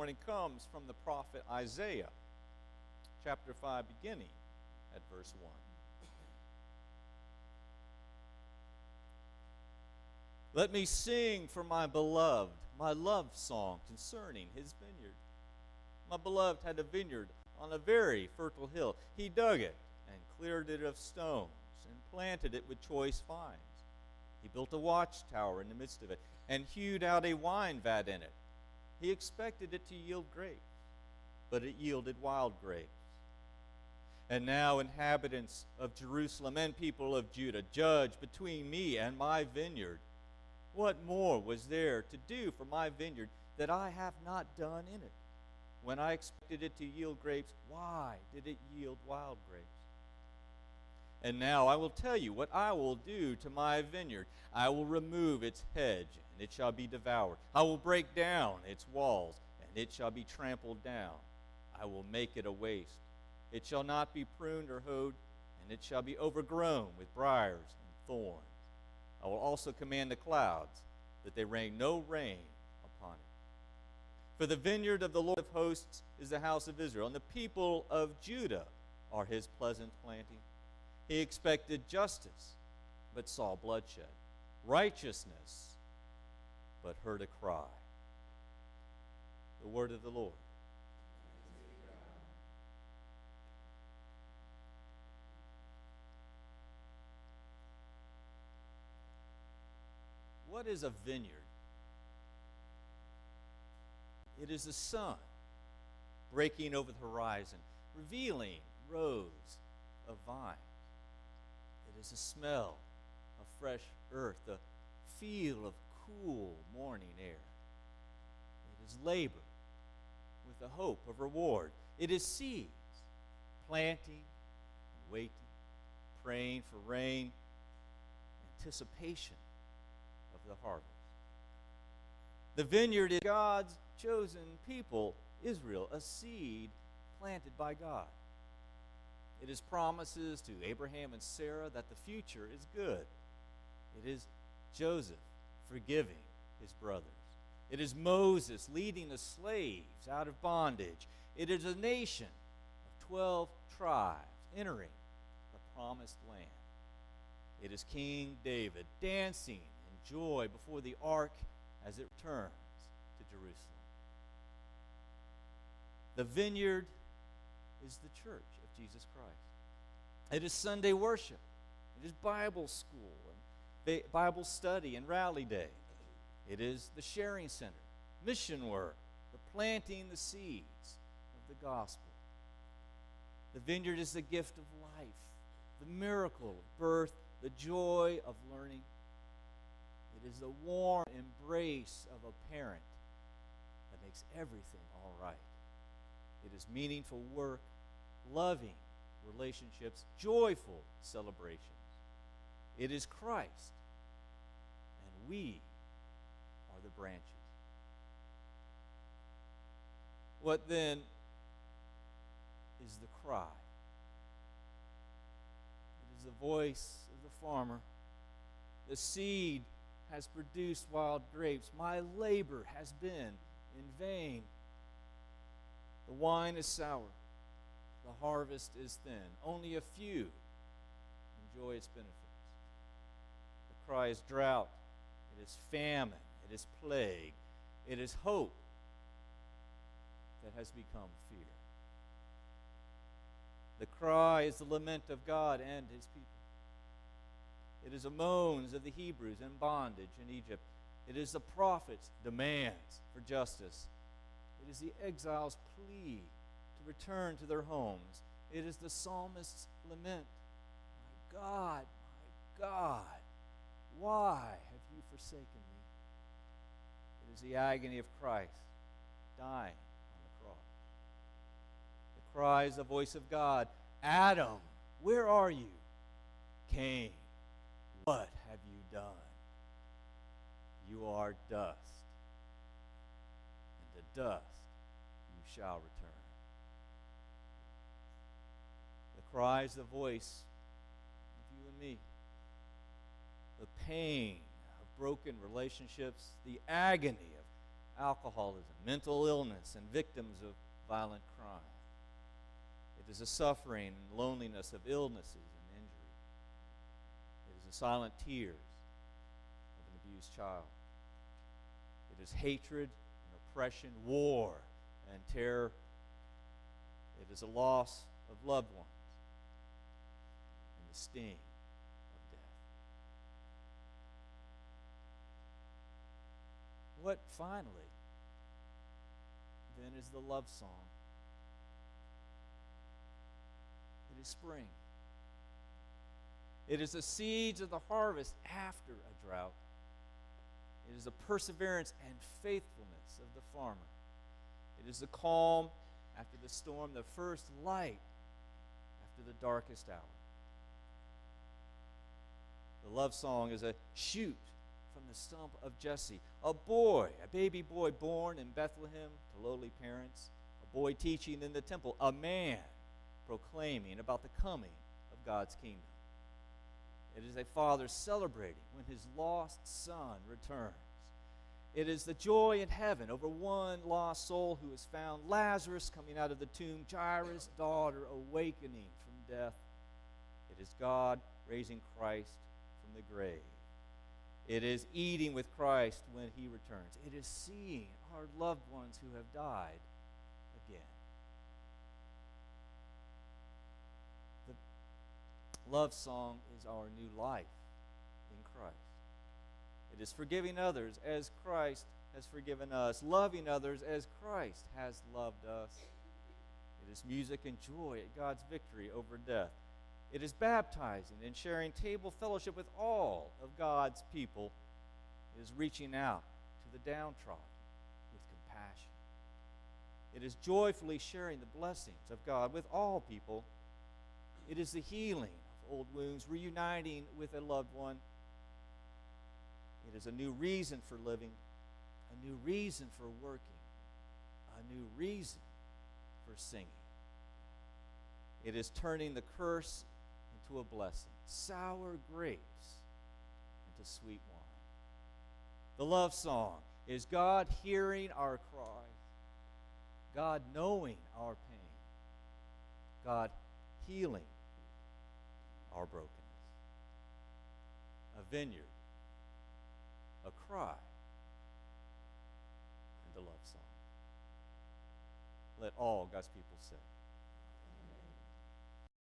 morning comes from the prophet Isaiah, chapter 5, beginning at verse 1. Let me sing for my beloved, my love song concerning his vineyard. My beloved had a vineyard on a very fertile hill. He dug it and cleared it of stones and planted it with choice vines. He built a watchtower in the midst of it and hewed out a wine vat in it. He expected it to yield grapes, but it yielded wild grapes. And now, inhabitants of Jerusalem and people of Judah, judge between me and my vineyard. What more was there to do for my vineyard that I have not done in it? When I expected it to yield grapes, why did it yield wild grapes? And now I will tell you what I will do to my vineyard. I will remove its hedge, and it shall be devoured. I will break down its walls, and it shall be trampled down. I will make it a waste. It shall not be pruned or hoed, and it shall be overgrown with briars and thorns. I will also command the clouds that they rain no rain upon it. For the vineyard of the Lord of hosts is the house of Israel, and the people of Judah are his pleasant planting. He expected justice, but saw bloodshed, righteousness, but heard a cry. The word of the Lord. What is a vineyard? It is the sun breaking over the horizon, revealing rows of vines. It is the smell of fresh earth, the feel of cool morning air. It is labor with the hope of reward. It is seeds, planting and waiting, praying for rain, anticipation of the harvest. The vineyard is God's chosen people, Israel, a seed planted by God. It is promises to Abraham and Sarah that the future is good. It is Joseph forgiving his brothers. It is Moses leading the slaves out of bondage. It is a nation of 12 tribes entering the promised land. It is King David dancing in joy before the ark as it returns to Jerusalem. The vineyard is the church of Jesus Christ. It is Sunday worship. It is Bible school and Bible study and rally day. It is the sharing center, mission work, the planting the seeds of the gospel. The vineyard is the gift of life, the miracle of birth, the joy of learning. It is the warm embrace of a parent that makes everything all right. It is meaningful work, loving relationships, joyful celebrations. It is Christ, and we are the branches. What then is the cry? It is the voice of the farmer. The seed has produced wild grapes. My labor has been in vain. The wine is sour. The harvest is thin. Only a few enjoy its benefits. The cry is drought. It is famine. It is plague. It is hope that has become fear. The cry is the lament of God and his people. It is the moans of the Hebrews in bondage in Egypt. It is the prophets' demands for justice. It is the exiles' plea to return to their homes. It is the psalmist's lament. My God, why have you forsaken me? It is the agony of Christ dying on the cross. The cry is the voice of God. Adam, where are you? Cain, what have you done? You are dust, and to dust you shall return. The cry is the voice of you and me. The pain of broken relationships, the agony alcoholism, mental illness, and victims of violent crime. It is the suffering and loneliness of illnesses and injury. It is the silent tears of an abused child. It is hatred and oppression, war and terror. It is a loss of loved ones and the sting of death. What finally then is the love song? It is spring. It is the seeds of the harvest after a drought. It is the perseverance and faithfulness of the farmer. It is the calm after the storm, the first light after the darkest hour. The love song is a shoot from the stump of Jesse, a boy, a baby boy born in Bethlehem to lowly parents, a boy teaching in the temple, a man proclaiming about the coming of God's kingdom. It is a father celebrating when his lost son returns. It is the joy in heaven over one lost soul who is found, Lazarus coming out of the tomb, Jairus' daughter awakening from death. It is God raising Christ from the grave. It is eating with Christ when he returns. It is seeing our loved ones who have died again. The love song is our new life in Christ. It is forgiving others as Christ has forgiven us, loving others as Christ has loved us. It is music and joy at God's victory over death. It is baptizing and sharing table fellowship with all of God's people. It is reaching out to the downtrodden with compassion. It is joyfully sharing the blessings of God with all people. It is the healing of old wounds, reuniting with a loved one. It is a new reason for living, a new reason for working, a new reason for singing. It is turning the curse into a blessing, sour grapes into sweet wine. The love song is God hearing our cries, God knowing our pain, God healing our brokenness. A vineyard, a cry, and a love song. Let all God's people say,